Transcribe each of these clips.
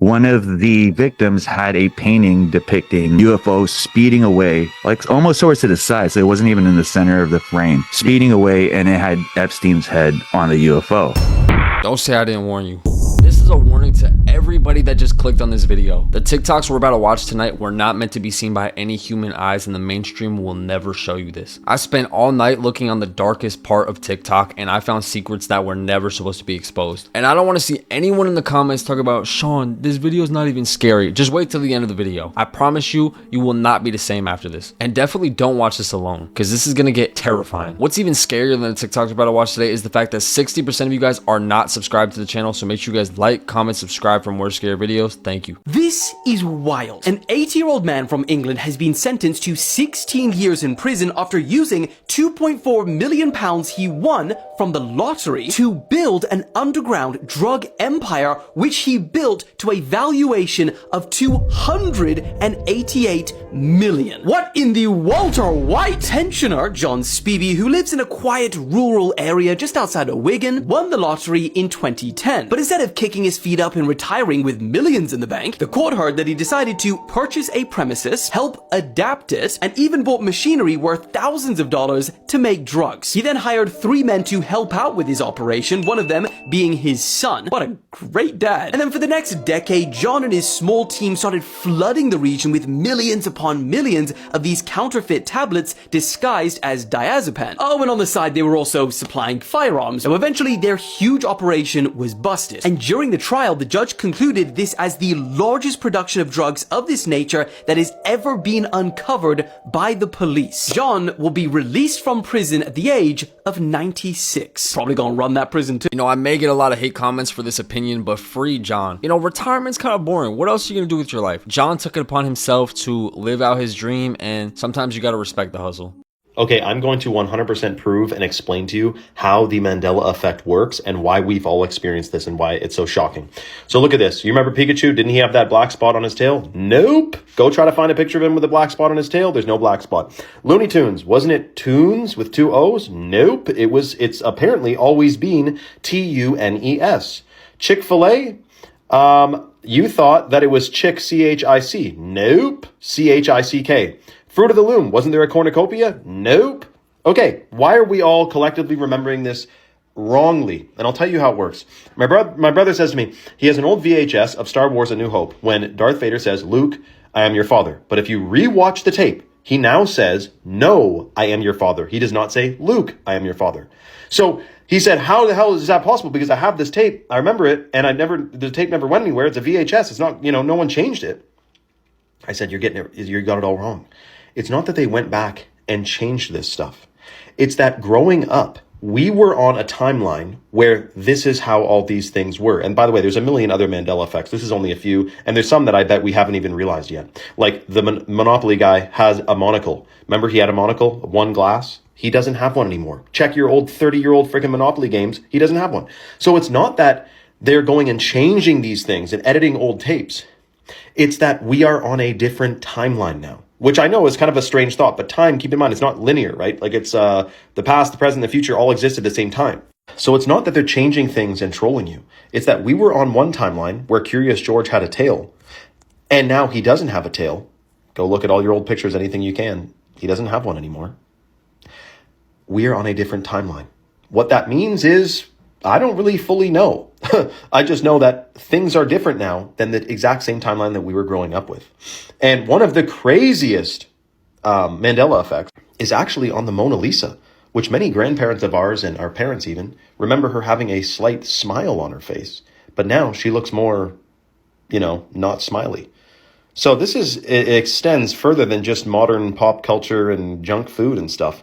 One of the victims had a painting depicting UFOs speeding away, like almost towards to the side, so it wasn't even in the center of the frame, speeding away, and it had Epstein's head on the UFO. Don't say I didn't warn you. This is a warning to everybody that just clicked on this video. The TikToks we're about to watch tonight were not meant to be seen by any human eyes, and the mainstream will never show you this. I spent all night looking on the darkest part of TikTok, and I found secrets that were never supposed to be exposed. And I don't want to see anyone in the comments talk about, Sean, this video is not even scary. Just wait till the end of the video. I promise you, you will not be the same after this. And definitely don't watch this alone, because this is going to get terrifying. What's even scarier than the TikToks we're about to watch today is the fact that 60% of you guys are not subscribed to the channel, so make sure you guys like, comment, subscribe for more scary videos. Thank you. This is wild. An 80-year-old man from England has been sentenced to 16 years in prison after using £2.4 million he won from the lottery to build an underground drug empire, which he built to a valuation of 288 million. What in the Walter White? Pensioner John Spivey, who lives in a quiet rural area just outside of Wigan, won the lottery in 2010. But instead of kicking his feet up and retiring with millions in the bank, the court heard that he decided to purchase a premises, help adapt it, and even bought machinery worth thousands of dollars to make drugs. He then hired 3 men to help out with his operation, one of them being his son. What a great dad. And then for the next decade, John and his small team started flooding the region with millions upon millions of these counterfeit tablets disguised as diazepam. Oh, and on the side, they were also supplying firearms. So eventually, their huge operation was busted. And during the trial, the judge concluded this as the largest production of drugs of this nature that has ever been uncovered by the police. John will be released from prison at the age of 96. Probably gonna run that prison too. You know, I may get a lot of hate comments for this opinion, but free John. You know, retirement's kind of boring. What else are you gonna do with your life? John took it upon himself to live out his dream, and sometimes you gotta respect the hustle. Okay, I'm going to 100% prove and explain to you how the Mandela effect works and why we've all experienced this and why it's so shocking. So look at this. You remember Pikachu? Didn't he have that black spot on his tail? Nope. Go try to find a picture of him with a black spot on his tail. There's no black spot. Looney Tunes. Wasn't it Tunes with 2 O's? Nope. It's apparently always been Tunes. Chick-fil-A? You thought that it was Chick, C-H-I-C. Nope. C-H-I-C-K. Fruit of the Loom. Wasn't there a cornucopia? Nope. Okay, why are we all collectively remembering this wrongly? And I'll tell you how it works. My brother says to me, he has an old VHS of Star Wars A New Hope when Darth Vader says, Luke, I am your father. But if you rewatch the tape, he now says, no, I am your father. He does not say, Luke, I am your father. So he said, how the hell is that possible? Because I have this tape, I remember it, and the tape never went anywhere. It's a VHS. It's not, no one changed it. I said, you got it all wrong. It's not that they went back and changed this stuff. It's that growing up, we were on a timeline where this is how all these things were. And by the way, there's a million other Mandela effects. This is only a few. And there's some that I bet we haven't even realized yet. Like the Monopoly guy has a monocle. Remember he had a monocle, 1 glass? He doesn't have one anymore. Check your old 30-year-old freaking Monopoly games. He doesn't have one. So it's not that they're going and changing these things and editing old tapes. It's that we are on a different timeline now, which I know is kind of a strange thought, but time, keep in mind, it's not linear, right? Like it's the past, the present, the future all exist at the same time. So it's not that they're changing things and trolling you. It's that we were on one timeline where Curious George had a tail, and now he doesn't have a tail. Go look at all your old pictures, anything you can. He doesn't have one anymore. We are on a different timeline. What that means is, I don't really fully know. I just know that things are different now than the exact same timeline that we were growing up with. And one of the craziest Mandela effects is actually on the Mona Lisa, which many grandparents of ours and our parents even remember her having a slight smile on her face. But now she looks more, not smiley. So it extends further than just modern pop culture and junk food and stuff.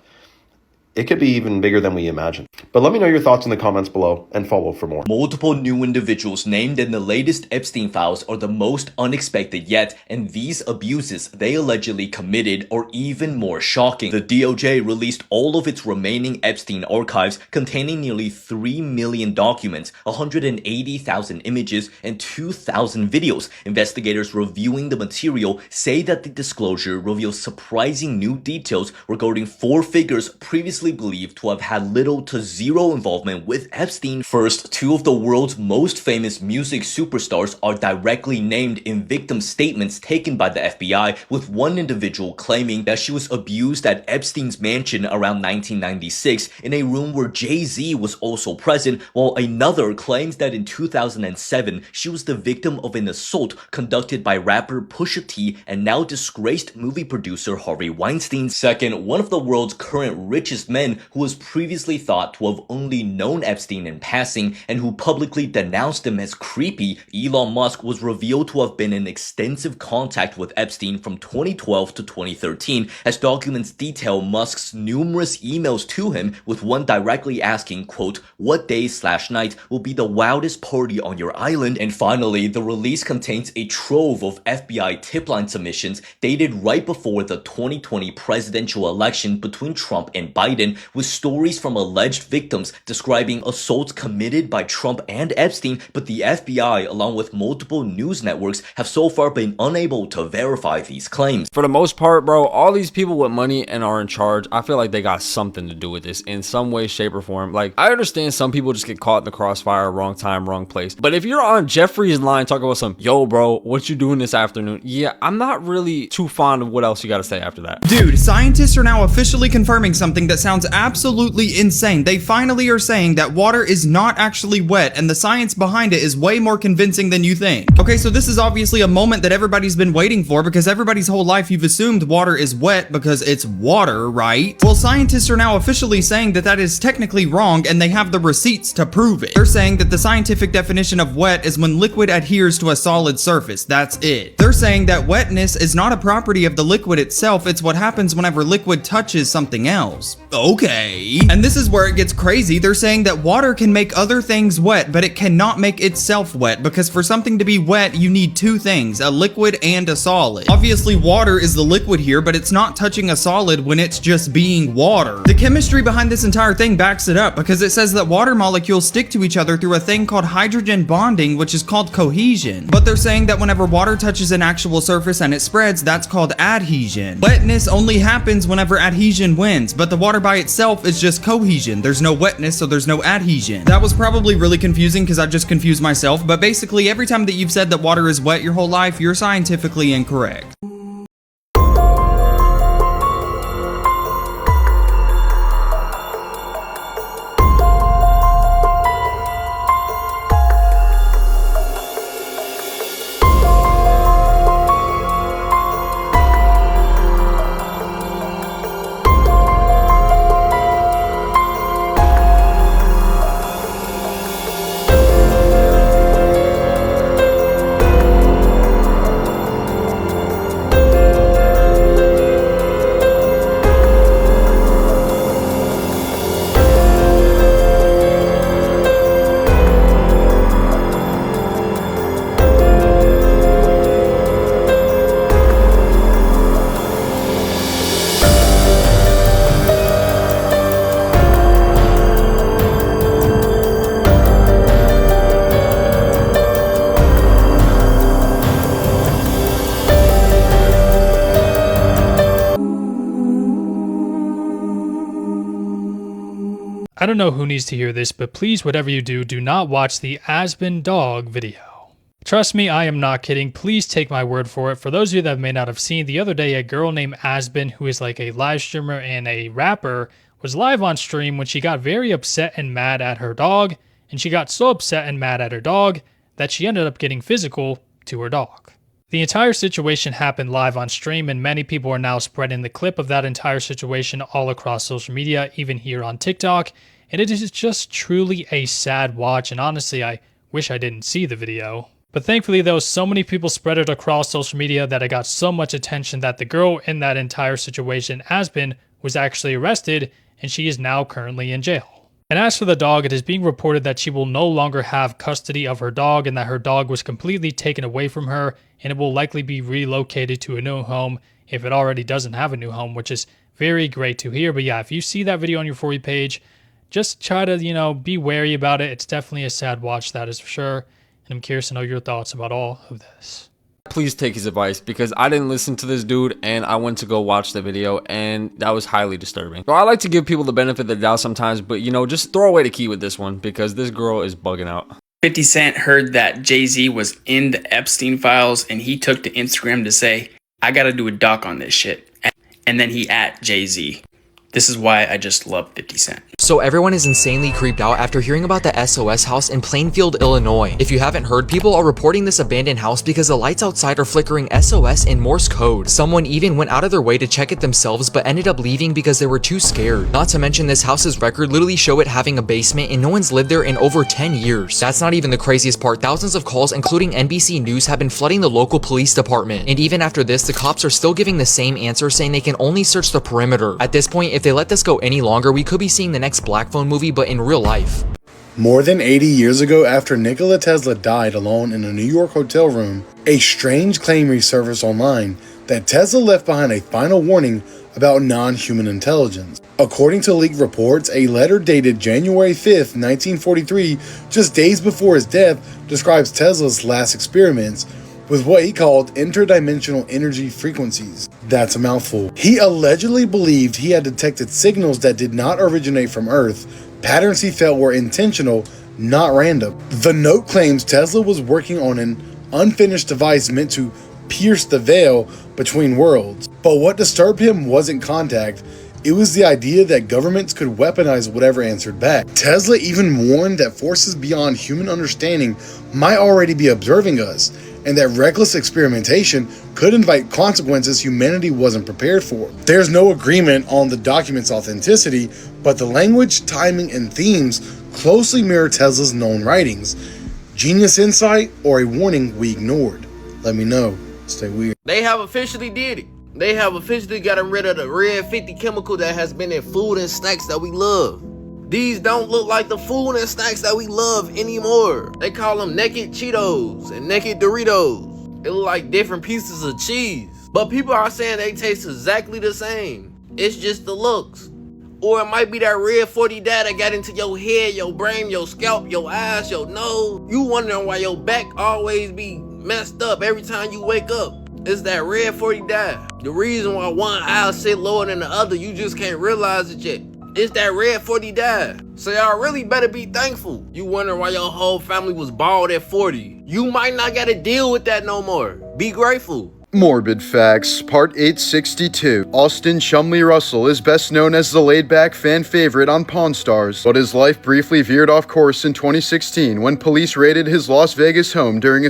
It could be even bigger than we imagine. But let me know your thoughts in the comments below and follow for more. Multiple new individuals named in the latest Epstein files are the most unexpected yet, and these abuses they allegedly committed are even more shocking. The DOJ released all of its remaining Epstein archives containing nearly 3 million documents, 180,000 images, and 2,000 videos. Investigators reviewing the material say that the disclosure reveals surprising new details regarding 4 figures previously believed to have had little to zero involvement with Epstein. First, two of the world's most famous music superstars are directly named in victim statements taken by the FBI, with one individual claiming that she was abused at Epstein's mansion around 1996 in a room where Jay-Z was also present, while another claims that in 2007 she was the victim of an assault conducted by rapper Pusha T and now disgraced movie producer Harvey Weinstein. Second, one of the world's current richest men who was previously thought to have only known Epstein in passing and who publicly denounced him as creepy, Elon Musk, was revealed to have been in extensive contact with Epstein from 2012 to 2013, as documents detail Musk's numerous emails to him, with one directly asking, quote, "What day/night will be the wildest party on your island?" And finally, the release contains a trove of FBI tip line submissions dated right before the 2020 presidential election between Trump and Biden, with stories from alleged victims describing assaults committed by Trump and Epstein, but the FBI, along with multiple news networks, have so far been unable to verify these claims. For the most part, bro, all these people with money and are in charge, I feel like they got something to do with this in some way, shape, or form. Like, I understand some people just get caught in the crossfire, wrong time, wrong place. But if you're on Jeffrey's line talking about some, yo, bro, what you doing this afternoon? Yeah, I'm not really too fond of what else you got to say after that. Dude, scientists are now officially confirming something that sounds absolutely insane. They finally are saying that water is not actually wet, and the science behind it is way more convincing than you think. Okay, so this is obviously a moment that everybody's been waiting for, because everybody's whole life you've assumed water is wet because it's water, right? Well, scientists are now officially saying that that is technically wrong, and they have the receipts to prove it. They're saying that the scientific definition of wet is when liquid adheres to a solid surface. That's it. They're saying that wetness is not a property of the liquid itself, it's what happens whenever liquid touches something else. Okay. And this is where it gets crazy. They're saying that water can make other things wet, but it cannot make itself wet, because for something to be wet, you need two things, a liquid and a solid. Obviously, water is the liquid here, but it's not touching a solid when it's just being water. The chemistry behind this entire thing backs it up, because it says that water molecules stick to each other through a thing called hydrogen bonding, which is called cohesion. But they're saying that whenever water touches an actual surface and it spreads, that's called adhesion. Wetness only happens whenever adhesion wins, but the water by itself is just cohesion. There's no wetness, so there's no adhesion. That was probably really confusing because I just confused myself, but basically every time that you've said that water is wet your whole life, you're scientifically incorrect. I don't know who needs to hear this, but please, whatever you do, do not watch the Aspen dog video. Trust me, I am not kidding. Please take my word for it. For those of you that may not have seen, the other day a girl named Aspen, who is like a live streamer and a rapper, was live on stream when she got very upset and mad at her dog, and she got so upset and mad at her dog that she ended up getting physical to her dog. The entire situation happened live on stream, and many people are now spreading the clip of that entire situation all across social media, even here on TikTok, and it is just truly a sad watch, and honestly, I wish I didn't see the video. But thankfully though, so many people spread it across social media that it got so much attention that the girl in that entire situation, Aspen, was actually arrested, and she is now currently in jail. And as for the dog, it is being reported that she will no longer have custody of her dog, and that her dog was completely taken away from her, and it will likely be relocated to a new home if it already doesn't have a new home, which is very great to hear. But yeah, if you see that video on your For You page, just try to, be wary about it. It's definitely a sad watch, that is for sure. And I'm curious to know your thoughts about all of this. please take his advice, because I didn't listen to this dude and I went to go watch the video and that was highly disturbing. So I like to give people the benefit of the doubt sometimes, but you know, just throw away the key with this one because this girl is bugging out. 50 Cent heard that Jay-Z was in the Epstein files and he took to Instagram to say, I gotta do a doc on this shit. And then he at Jay-Z. This is why I just love 50 Cent. So everyone is insanely creeped out after hearing about the SOS house in Plainfield, Illinois. If you haven't heard, people are reporting this abandoned house because the lights outside are flickering SOS in Morse code. Someone even went out of their way to check it themselves but ended up leaving because they were too scared. Not to mention this house's record literally show it having a basement and no one's lived there in over 10 years. That's not even the craziest part. Thousands of calls, including NBC News, have been flooding the local police department. And even after this, the cops are still giving the same answer, saying they can only search the perimeter. At this point, if they let this go any longer, we could be seeing the next Black Phone movie, but in real life. More than 80 years ago, after Nikola Tesla died alone in a New York hotel room, a strange claim resurfaced online that Tesla left behind a final warning about non-human intelligence. According to leaked reports, a letter dated January 5th, 1943, just days before his death, describes Tesla's last experiments with what he called interdimensional energy frequencies. That's a mouthful. He allegedly believed he had detected signals that did not originate from Earth, patterns he felt were intentional, not random. The note claims Tesla was working on an unfinished device meant to pierce the veil between worlds. But what disturbed him wasn't contact, it was the idea that governments could weaponize whatever answered back. Tesla even warned that forces beyond human understanding might already be observing us, and that reckless experimentation could invite consequences humanity wasn't prepared for. There's no agreement on the document's authenticity, but the language, timing, and themes closely mirror Tesla's known writings. Genius insight or a warning we ignored? Let me know. Stay weird. They have officially did it. They have officially gotten rid of the red 50 chemical that has been in food and snacks that we love. These don't look like the food and snacks that we love anymore. They call them naked Cheetos and naked Doritos. They look like different pieces of cheese. But people are saying they taste exactly the same. It's just the looks. Or it might be that red 40 dye that got into your head, your brain, your scalp, your eyes, your nose. You wondering why your back always be messed up every time you wake up. It's that red 40 dye. The reason why one eye sit lower than the other, you just can't realize it yet. It's that red 40 dye. So y'all really better be thankful. You wondering why your whole family was bald at 40. You might not gotta deal with that no more. Be grateful. Morbid Facts, Part 862. Austin Chumley Russell is best known as the laid-back fan favorite on Pawn Stars, but his life briefly veered off course in 2016 when police raided his Las Vegas home during a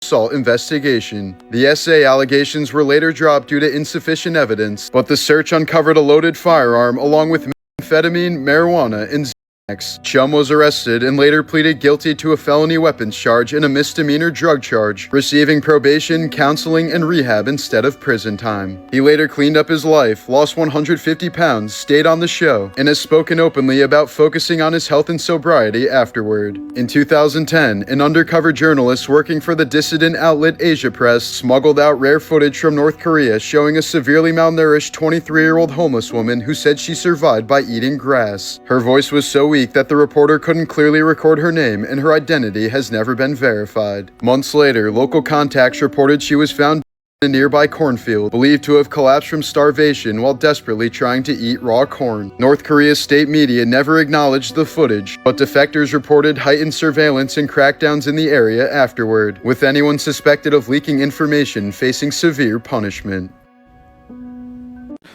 assault investigation. The SA allegations were later dropped due to insufficient evidence, but the search uncovered a loaded firearm along with methamphetamine, marijuana, and Xanax. Chum was arrested and later pleaded guilty to a felony weapons charge and a misdemeanor drug charge, receiving probation, counseling, and rehab instead of prison time. He later cleaned up his life, lost 150 pounds, stayed on the show, and has spoken openly about focusing on his health and sobriety afterward. In 2010, an undercover journalist working for the dissident outlet Asia Press smuggled out rare footage from North Korea showing a severely malnourished 23-year-old homeless woman who said she survived by eating grass. Her voice was so weak that the reporter couldn't clearly record her name, and her identity has never been verified. Months later, local contacts reported she was found in a nearby cornfield, believed to have collapsed from starvation while desperately trying to eat raw corn. North Korea's state media never acknowledged the footage, but defectors reported heightened surveillance and crackdowns in the area afterward, with anyone suspected of leaking information facing severe punishment.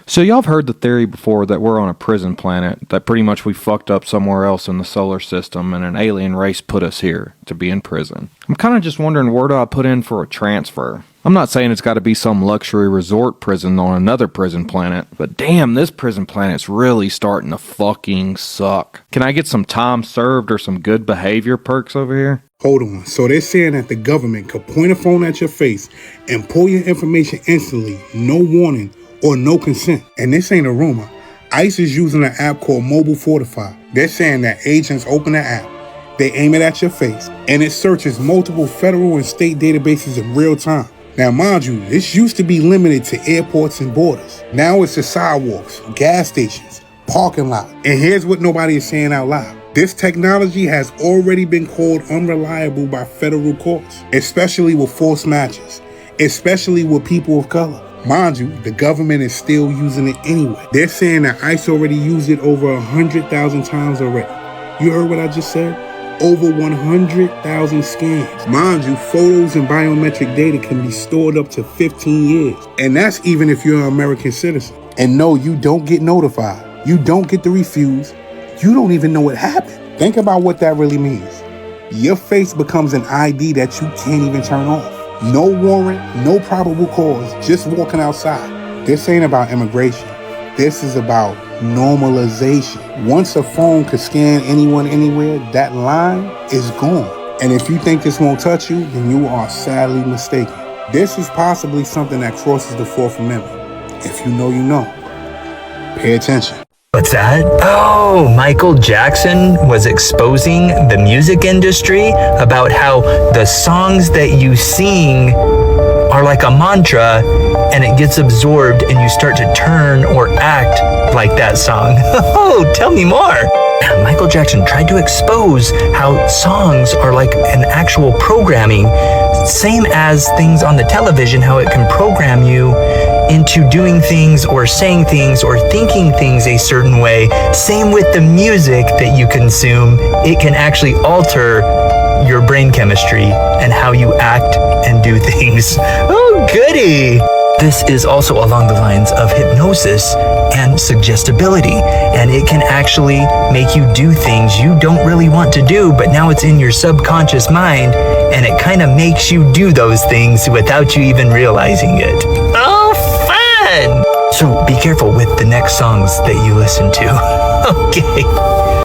So y'all have heard the theory before that we're on a prison planet, that pretty much we fucked up somewhere else in the solar system and an alien race put us here to be in prison. I'm kind of just wondering, where do I put in for a transfer? I'm not saying it's got to be some luxury resort prison on another prison planet, but damn, this prison planet's really starting to fucking suck. Can I get some time served or some good behavior perks over here? Hold on, so they're saying that the government could point a phone at your face and pull your information instantly, no warning or no consent. And this ain't a rumor. ICE is using an app called Mobile Fortify. They're saying that agents open the app, they aim it at your face, and it searches multiple federal and state databases in real time. Now, mind you, this used to be limited to airports and borders. Now it's to sidewalks, gas stations, parking lots. And here's what nobody is saying out loud. This technology has already been called unreliable by federal courts, especially with false matches. especially with people of color. Mind you, the government is still using it anyway. They're saying that ICE already used it over 100,000 times already. You heard what I just said? Over 100,000 scans. Mind you, photos and biometric data can be stored up to 15 years. And that's even if you're an American citizen. And no, you don't get notified. You don't get to refuse. You don't even know what happened. Think about what that really means. Your face becomes an ID that you can't even turn off. No warrant, no probable cause, just walking outside. This ain't about immigration. This is about normalization. Once a phone could scan anyone anywhere, that line is gone. And if you think this won't touch you, then you are sadly mistaken. This is possibly something that crosses the Fourth Amendment. If you know, you know. Pay attention. What's that? Oh, Michael Jackson was exposing the music industry about how the songs that you sing are like a mantra and it gets absorbed and you start to turn or act like that song. Oh, tell me more. Michael Jackson tried to expose how songs are like an actual programming, same as things on the television, how it can program you into doing things or saying things or thinking things a certain way. Same with the music that you consume. It can actually alter your brain chemistry and how you act and do things. Oh, goody! This is also along the lines of hypnosis and suggestibility, and it can actually make you do things you don't really want to do, but now it's in your subconscious mind, and it kind of makes you do those things without you even realizing it. Oh, fun! So be careful with the next songs that you listen to. Okay.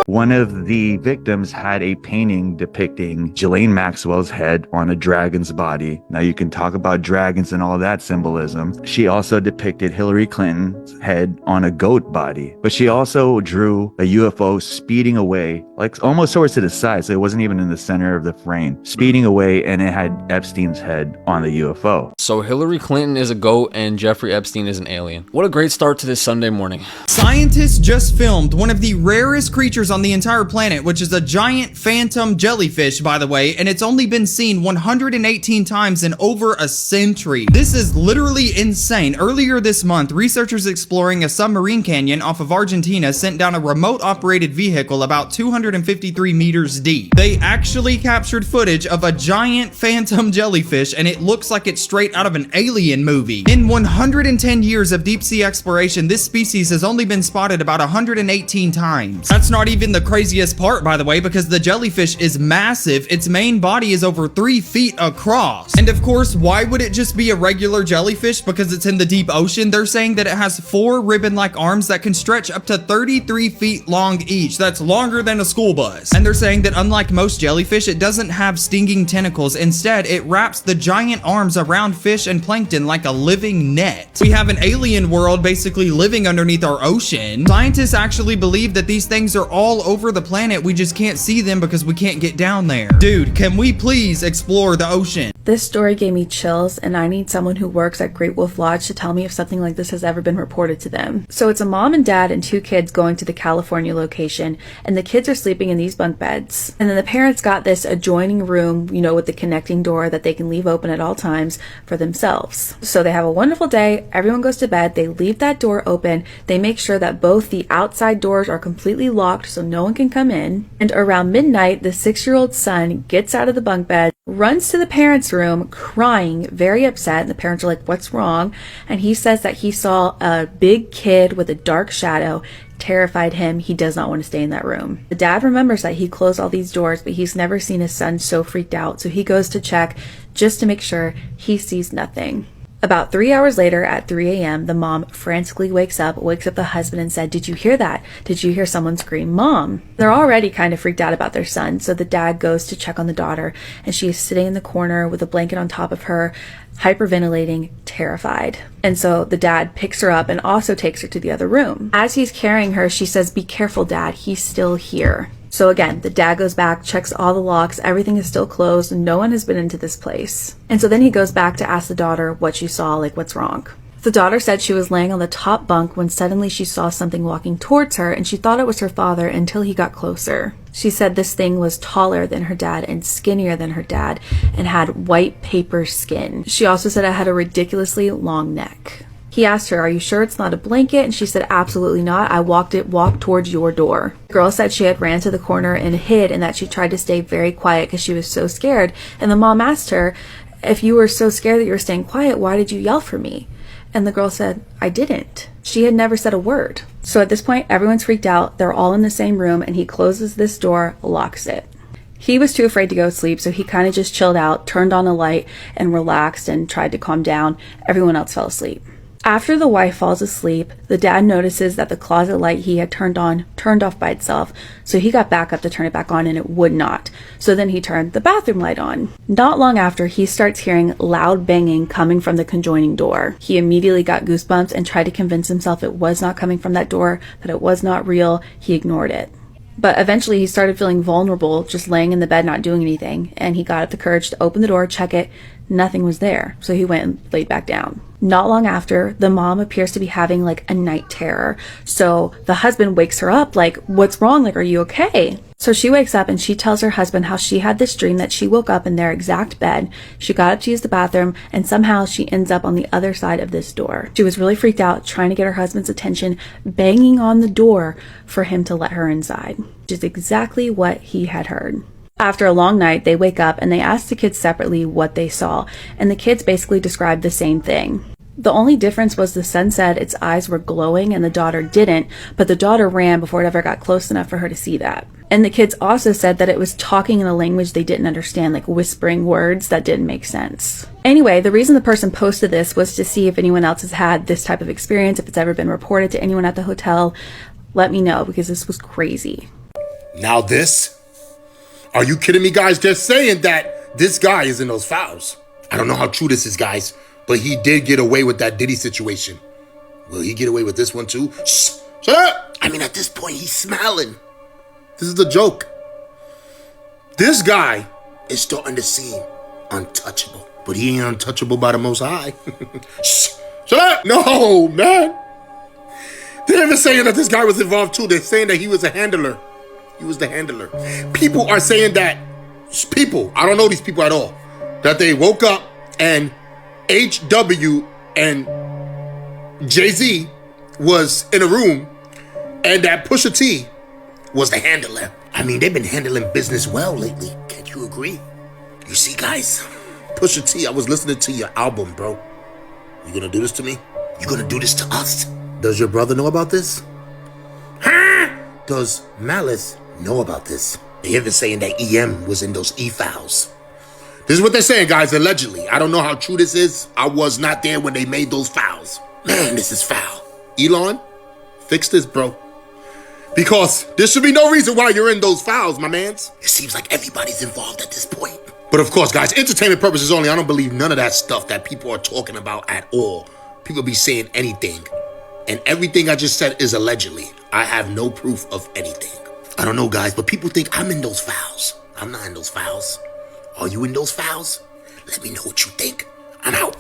One of the victims had a painting depicting Ghislaine Maxwell's head on a dragon's body. Now you can talk about dragons and all that symbolism. She also depicted Hillary Clinton's head on a goat body, but she also drew a UFO speeding away, like almost towards to the side, so it wasn't even in the center of the frame, speeding away, and it had Epstein's head on the UFO. So Hillary Clinton is a goat and Jeffrey Epstein is an alien. What a great start to this Sunday morning. Scientists just filmed one of the rarest creatures on the entire planet, which is a giant phantom jellyfish, by the way, and it's only been seen 118 times in over a century. This is literally insane. Earlier this month, researchers exploring a submarine canyon off of Argentina sent down a remote operated vehicle about 253 meters deep. They actually captured footage of a giant phantom jellyfish, and it looks like it's straight out of an alien movie. In 110 years of deep sea exploration, this species has only been spotted about 118 times. That's not even the craziest part, by the way, because the jellyfish is massive. Its main body is over 3 feet across. And of course, why would it just be a regular jellyfish? Because it's in the deep ocean. They're saying that it has 4 ribbon-like arms that can stretch up to 33 feet long each. That's longer than a school bus. And they're saying that unlike most jellyfish, it doesn't have stinging tentacles. Instead, it wraps the giant arms around fish and plankton like a living net. We have an alien world basically living underneath our ocean. Scientists actually believe that these things are all over the planet. We just can't see them because we can't get down there. Dude, can we please explore the ocean? This story gave me chills, and I need someone who works at Great Wolf Lodge to tell me if something like this has ever been reported to them. So it's a mom and dad and 2 kids going to the California location, and the kids are sleeping in these bunk beds. And then the parents got this adjoining room, you know, with the connecting door that they can leave open at all times for themselves. So they have a wonderful day, everyone goes to bed, they leave that door open, they make sure that both the outside doors are completely locked so no one can come in, and around midnight, the 6-year-old son gets out of the bunk bed, runs to the parents' room crying, very upset, and the parents are like, what's wrong? And he says that he saw a big kid with a dark shadow, terrified him. He does not want to stay in that room. The dad remembers that he closed all these doors, but he's never seen his son so freaked out, so he goes to check just to make sure. He sees nothing. About 3 hours later at 3 a.m., the mom frantically wakes up the husband and said, did you hear that? Did you hear someone scream, Mom? They're already kind of freaked out about their son, so the dad goes to check on the daughter, and she is sitting in the corner with a blanket on top of her, hyperventilating, terrified. And so the dad picks her up and also takes her to the other room. As he's carrying her, she says, be careful, Dad, he's still here. So again, the dad goes back, checks all the locks, everything is still closed, no one has been into this place. And so then he goes back to ask the daughter what she saw, like what's wrong. The daughter said she was laying on the top bunk when suddenly she saw something walking towards her, and she thought it was her father until he got closer. She said this thing was taller than her dad and skinnier than her dad and had white paper skin. She also said it had a ridiculously long neck. He asked her, "Are you sure it's not a blanket?" And she said, "Absolutely not. I walked towards your door." The girl said she had ran to the corner and hid, and that she tried to stay very quiet because she was so scared. And the mom asked her, "If you were so scared that you were staying quiet, why did you yell for me?" And the girl said, "I didn't." She had never said a word. So at this point, everyone's freaked out. They're all in the same room, and he closes this door, locks it. He was too afraid to go to sleep, so he kind of just chilled out, turned on a light, and relaxed and tried to calm down. Everyone else fell asleep. After the wife falls asleep, the dad notices that the closet light he had turned off by itself, so he got back up to turn it back on and it would not. So then he turned the bathroom light on. Not long after, he starts hearing loud banging coming from the conjoining door. He immediately got goosebumps and tried to convince himself it was not coming from that door, that it was not real. He ignored it. But eventually he started feeling vulnerable, just laying in the bed not doing anything, and he got up the courage to open the door, check it. Nothing was there, so he went and laid back down. Not long after, the mom appears to be having like a night terror. So the husband wakes her up like, "What's wrong? Like, are you okay?" So she wakes up and she tells her husband how she had this dream that she woke up in their exact bed. She got up to use the bathroom and somehow she ends up on the other side of this door. She was really freaked out, trying to get her husband's attention, banging on the door for him to let her inside, which is exactly what he had heard. After a long night, they wake up and they ask the kids separately what they saw, and the kids basically described the same thing. The only difference was the son said its eyes were glowing and the daughter didn't, but the daughter ran before it ever got close enough for her to see that. And the kids also said that it was talking in a language they didn't understand, like whispering words that didn't make sense. Anyway, the reason the person posted this was to see if anyone else has had this type of experience, if it's ever been reported to anyone at the hotel. Let me know, because this was crazy. Now this? Are you kidding me, guys? They're saying that this guy is in those files. I don't know how true this is, guys, but he did get away with that Diddy situation. Will he get away with this one too? Shh! Shut up! I mean, at this point, he's smiling. This is the joke. This guy is still on the scene, untouchable. But he ain't untouchable by the Most High. Shh! Shut up! No, man! They're even saying that this guy was involved too. They're saying that he was a handler. He was the handler. People are saying that, I don't know these people at all, that they woke up and HW and Jay-Z was in a room and that Pusha T was the handler. I mean, they've been handling business well lately. Can't you agree? You see, guys, Pusha T, I was listening to your album, bro. You gonna do this to me? You gonna do this to us? Does your brother know about this? Huh? Does Malice know about this? They even saying that EM was in those e-files. This is what they're saying, guys, allegedly. I don't know how true this is. I was not there when they made those files. Man, this is foul. Elon, fix this, bro. Because there should be no reason why you're in those files, my mans. It seems like everybody's involved at this point. But of course, guys, entertainment purposes only. I don't believe none of that stuff that people are talking about at all. People be saying anything. And everything I just said is allegedly. I have no proof of anything. I don't know, guys, but people think I'm in those files. I'm not in those files. Are you in those files? Let me know what you think. I'm out.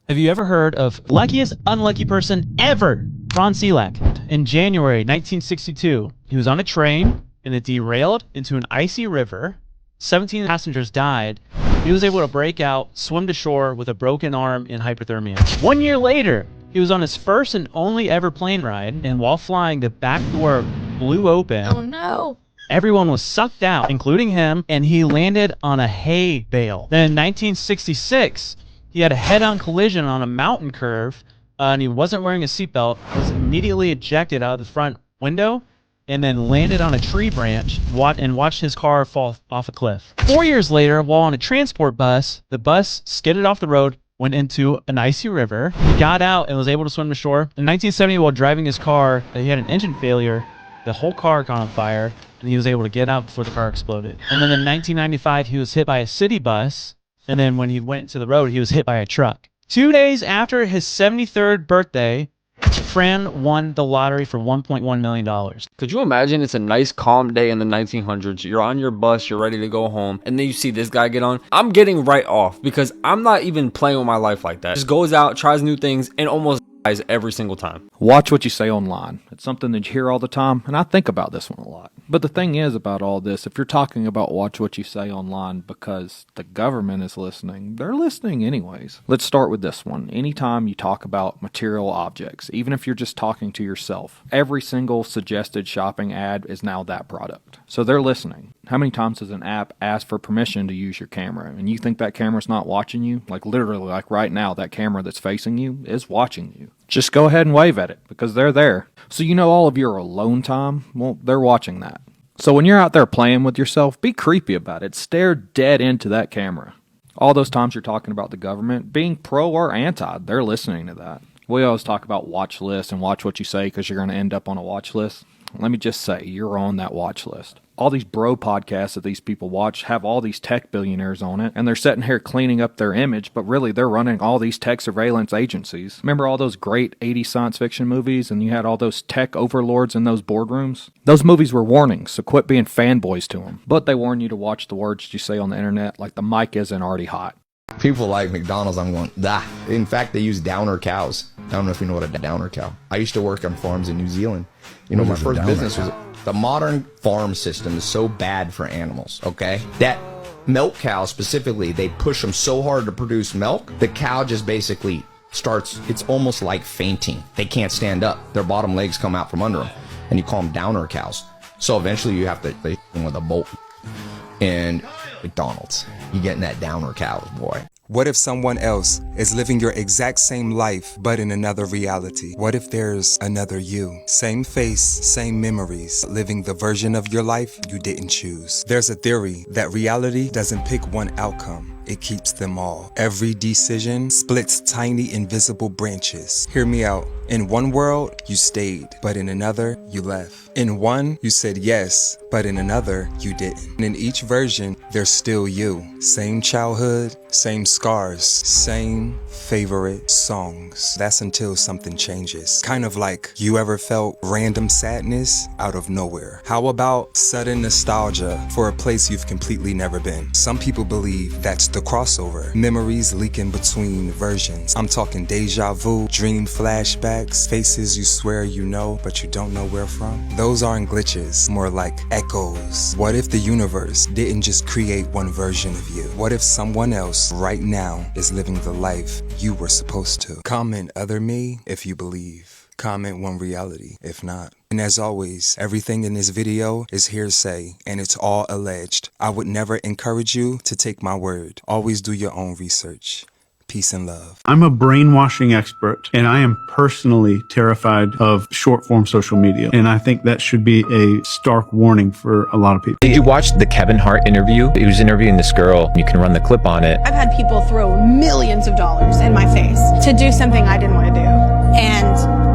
Have you ever heard of luckiest unlucky person ever? Ron Selak. In January 1962, he was on a train and it derailed into an icy river. 17 passengers died. He was able to break out, swim to shore with a broken arm in hypothermia. 1 year later, he was on his first and only ever plane ride, and while flying, the back door blew open. Oh no. Everyone was sucked out, including him, and he landed on a hay bale. Then in 1966, he had a head-on collision on a mountain curve, and he wasn't wearing a seatbelt, was immediately ejected out of the front window, and then landed on a tree branch and watched his car fall off a cliff. 4 years later, while on a transport bus, the bus skidded off the road, went into an icy river. He got out and was able to swim to shore. In 1970, while driving his car, he had an engine failure. The whole car caught on fire, and he was able to get out before the car exploded. And then in 1995, he was hit by a city bus, and then when he went to the road, he was hit by a truck. 2 days after his 73rd birthday, Fran won the lottery for $1.1 million. Could you imagine? It's a nice calm day in the 1900s. You're on your bus, you're ready to go home, and then you see this guy get on. I'm getting right off because I'm not even playing with my life like that. Just goes out, tries new things, and almost dies every single time. Watch what you say online. It's something that you hear all the time, and I think about this one a lot. But the thing is about all this, if you're talking about watch what you say online because the government is listening, they're listening anyways. Let's start with this one. Anytime you talk about material objects, even if you're just talking to yourself, every single suggested shopping ad is now that product. So they're listening. How many times does an app ask for permission to use your camera? And you think that camera's not watching you? Like literally, like right now, that camera that's facing you is watching you. Just go ahead and wave at it because they're there. So you know all of your alone time? Well, they're watching that. So when you're out there playing with yourself, be creepy about it. Stare dead into that camera. All those times you're talking about the government, being pro or anti, they're listening to that. We always talk about watch lists and watch what you say because you're going to end up on a watch list. Let me just say, you're on that watch list. All these bro podcasts that these people watch have all these tech billionaires on it, and they're sitting here cleaning up their image, but really they're running all these tech surveillance agencies. Remember all those great 80s science fiction movies, and you had all those tech overlords in those boardrooms? Those movies were warnings, so quit being fanboys to them. But they warn you to watch the words you say on the internet, like the mic isn't already hot. People like McDonald's, I'm going, dah. In fact, they use downer cows. I don't know if you know what a downer cow. I used to work on farms in New Zealand. You know, my first business was, the modern farm system is so bad for animals, okay? That milk cow specifically, they push them so hard to produce milk, the cow just basically starts, it's almost like fainting. They can't stand up. Their bottom legs come out from under them, and you call them downer cows. So eventually you have to hit them with a bolt. And McDonald's, you getting that downer cows, boy. What if someone else is living your exact same life, but in another reality? What if there's another you? Same face, same memories, living the version of your life you didn't choose. There's a theory that reality doesn't pick one outcome. It keeps them all. Every decision splits tiny invisible branches. Hear me out. In one world, you stayed, but in another, you left. In one, you said yes, but in another, you didn't. And in each version, there's still you. Same childhood, same scars, same favorite songs. That's until something changes. Kind of like you ever felt random sadness out of nowhere. How about sudden nostalgia for a place you've completely never been? Some people believe that's the crossover. Memories leaking between versions. I'm talking deja vu, dream flashbacks, faces you swear you know, but you don't know where from. Those aren't glitches, more like echoes. What if the universe didn't just create one version of you? What if someone else right now is living the life you were supposed to? Comment other me if you believe. Comment one reality if not. And as always, everything in this video is hearsay and it's all alleged. I would never encourage you to take my word. Always do your own research. Peace and love. I'm a brainwashing expert, and I am personally terrified of short-form social media, and I think that should be a stark warning for a lot of people. Did you watch the Kevin Hart interview? He was interviewing this girl. You can run the clip on it. I've had people throw millions of dollars in my face to do something I didn't want to do, and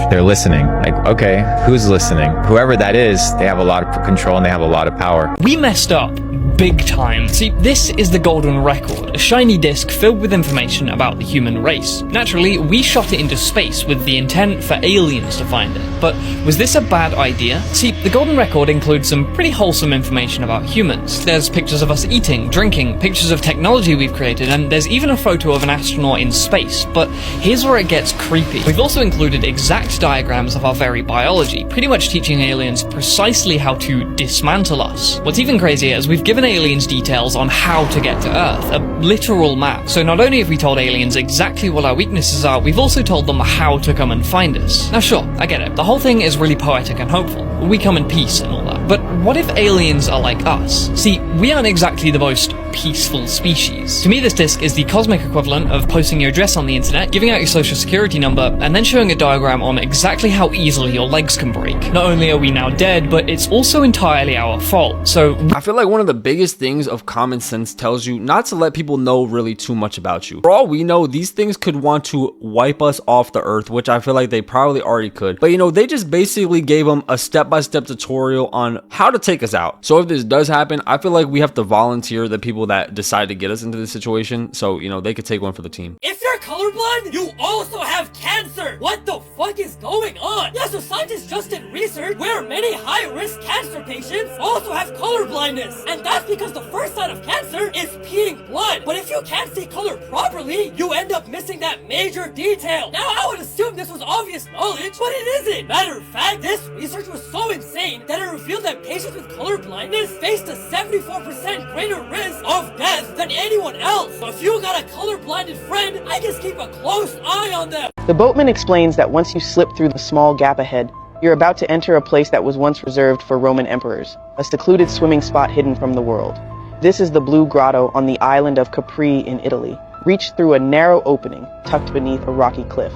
they're listening. Like, okay, who's listening? Whoever that is, they have a lot of control and they have a lot of power. We messed up big time. See, this is the Golden Record, a shiny disc filled with information about the human race. Naturally, we shot it into space with the intent for aliens to find it. But was this a bad idea? See, the Golden Record includes some pretty wholesome information about humans. There's pictures of us eating, drinking, pictures of technology we've created, and there's even a photo of an astronaut in space. But here's where it gets creepy. We've also included exact diagrams of our very biology, pretty much teaching aliens precisely how to dismantle us. What's even crazier is we've given aliens details on how to get to Earth, a literal map. So not only have we told aliens exactly what our weaknesses are, we've also told them how to come and find us. Now sure, I get it. The whole thing is really poetic and hopeful. We come in peace and all that. But what if aliens are like us? See, we aren't exactly the most peaceful species. To me, this disc is the cosmic equivalent of posting your address on the internet, giving out your social security number, and then showing a diagram on exactly how easily your legs can break. Not only are we now dead, but it's also entirely our fault. So I feel like one of the biggest things of common sense tells you not to let people know really too much about you. For all we know, these things could want to wipe us off the earth, which I feel like they probably already could. But you know, they just basically gave them a step-by-step tutorial on how to take us out. So if this does happen, I feel like we have to volunteer the people that decide to get us into this situation, so you know, they could take one for the team. If you're colorblind, you also have cancer. What the fuck is going on? Yeah, so scientists just did research where many high-risk cancer patients also have color blindness. And that's because the first sign of cancer is peeing blood. But if you can't see color properly, you end up missing that major detail. Now, I would assume this was obvious knowledge, but it isn't. Matter of fact, this research was so insane that it revealed that patients with color blindness faced a 74% greater risk of death than anyone else. So if you got a color-blinded friend, I just keep a close eye on them. The boatman explains that once you slip through the small gap ahead, you're about to enter a place that was once reserved for Roman emperors, a secluded swimming spot hidden from the world. This is the Blue Grotto on the island of Capri in Italy, reached through a narrow opening tucked beneath a rocky cliff.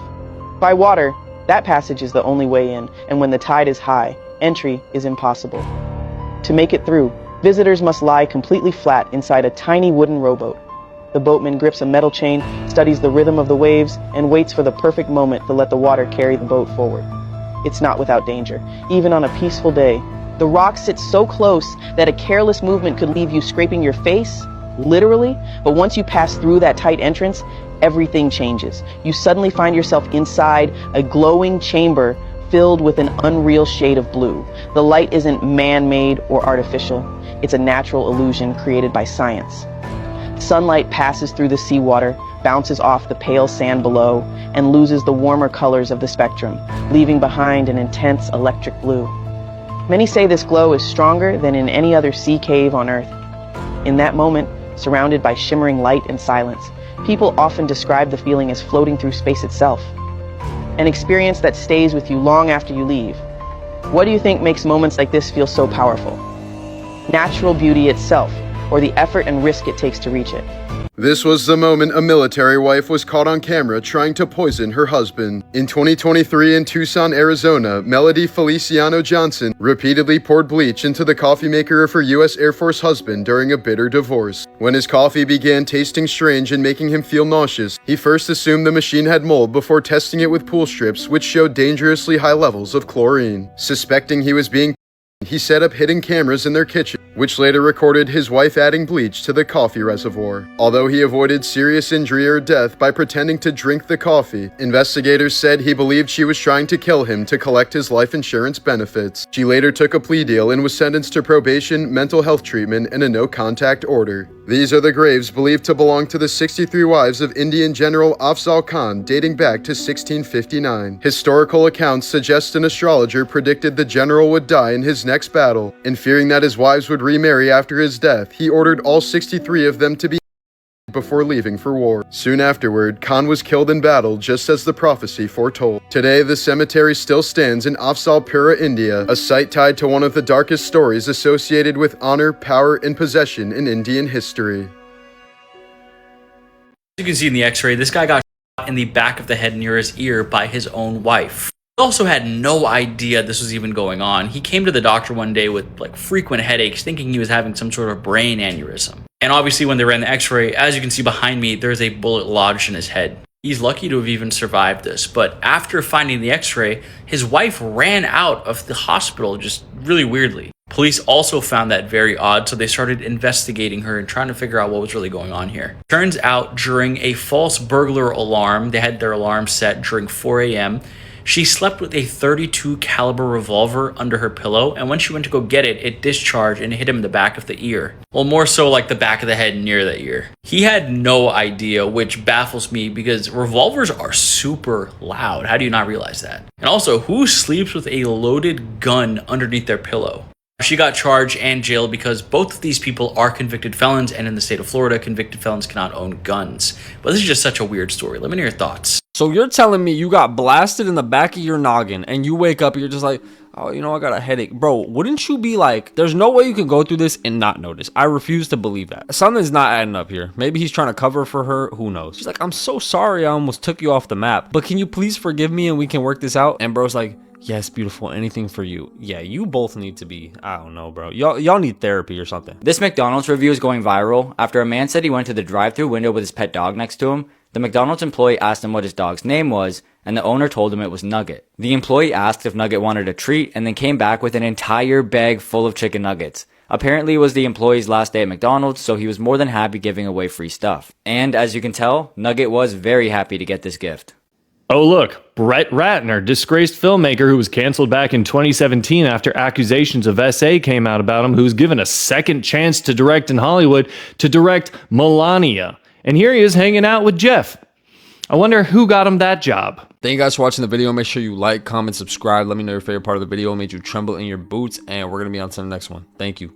By water, that passage is the only way in, and when the tide is high, entry is impossible. To make it through, visitors must lie completely flat inside a tiny wooden rowboat. The boatman grips a metal chain, studies the rhythm of the waves, and waits for the perfect moment to let the water carry the boat forward. It's not without danger, even on a peaceful day. The rock sits so close that a careless movement could leave you scraping your face, literally, but once you pass through that tight entrance, everything changes. You suddenly find yourself inside a glowing chamber filled with an unreal shade of blue. The light isn't man-made or artificial. It's a natural illusion created by science. Sunlight passes through the seawater, bounces off the pale sand below, and loses the warmer colors of the spectrum, leaving behind an intense electric blue. Many say this glow is stronger than in any other sea cave on Earth. In that moment, surrounded by shimmering light and silence, people often describe the feeling as floating through space itself, an experience that stays with you long after you leave. What do you think makes moments like this feel so powerful? Natural beauty itself, or the effort and risk it takes to reach it? This was the moment a military wife was caught on camera trying to poison her husband. In 2023 in Tucson, Arizona, Melody Feliciano Johnson repeatedly poured bleach into the coffee maker of her U.S. Air Force husband during a bitter divorce. When his coffee began tasting strange and making him feel nauseous, he first assumed the machine had mold before testing it with pool strips, which showed dangerously high levels of chlorine. Suspecting he was being he set up hidden cameras in their kitchen, which later recorded his wife adding bleach to the coffee reservoir. Although he avoided serious injury or death by pretending to drink the coffee, investigators said he believed she was trying to kill him to collect his life insurance benefits. She later took a plea deal and was sentenced to probation, mental health treatment, and a no-contact order. These are the graves believed to belong to the 63 wives of Indian General Afzal Khan dating back to 1659. Historical accounts suggest an astrologer predicted the general would die in his next battle, and fearing that his wives would remarry after his death, he ordered all 63 of them to be before leaving for war. Soon afterward, Khan was killed in battle just as the prophecy foretold. Today, the cemetery still stands in Afzalpura, India, a site tied to one of the darkest stories associated with honor, power, and possession in Indian history. You can see in the x-ray, this guy got shot in the back of the head near his ear by his own wife. He also had no idea this was even going on. He came to the doctor one day with frequent headaches, thinking he was having some sort of brain aneurysm. And obviously when they ran the x-ray, as you can see behind me, there's a bullet lodged in his head. He's lucky to have even survived this, but after finding the x-ray, his wife ran out of the hospital just really weirdly. Police also found that very odd, so they started investigating her and trying to figure out what was really going on here. Turns out during a false burglar alarm, they had their alarm set during 4 a.m., she slept with a .32 caliber revolver under her pillow, and when she went to go get it, it discharged and hit him in the back of the ear. Well, more so like the back of the head near the ear. He had no idea, which baffles me because revolvers are super loud. How do you not realize that? And also, who sleeps with a loaded gun underneath their pillow? She got charged and jailed because both of these people are convicted felons, and in the state of Florida, convicted felons cannot own guns. But this is just such a weird story. Let me know your thoughts. So you're telling me you got blasted in the back of your noggin and you wake up and you're just like, oh, you know, I got a headache. Bro, wouldn't you be like, there's no way you can go through this and not notice. I refuse to believe that. Something's not adding up here. Maybe he's trying to cover for her. Who knows? She's like, I'm so sorry I almost took you off the map, but can you please forgive me and we can work this out? And bro's like, yes, beautiful, anything for you. Yeah, you both need to be, I don't know, bro. Y'all need therapy or something. This McDonald's review is going viral after a man said he went to the drive-thru window with his pet dog next to him. The McDonald's employee asked him what his dog's name was, and the owner told him it was Nugget. The employee asked if Nugget wanted a treat and then came back with an entire bag full of chicken nuggets. Apparently it was the employee's last day at McDonald's, so he was more than happy giving away free stuff. And as you can tell, Nugget was very happy to get this gift. Oh look, Brett Ratner, disgraced filmmaker who was canceled back in 2017 after accusations of SA came out about him, who's given a second chance to direct in Hollywood to direct Melania. And here he is hanging out with Jeff. I wonder who got him that job. Thank you guys for watching the video. Make sure you like, comment, subscribe. Let me know your favorite part of the video made you tremble in your boots. And we're going to be on to the next one. Thank you.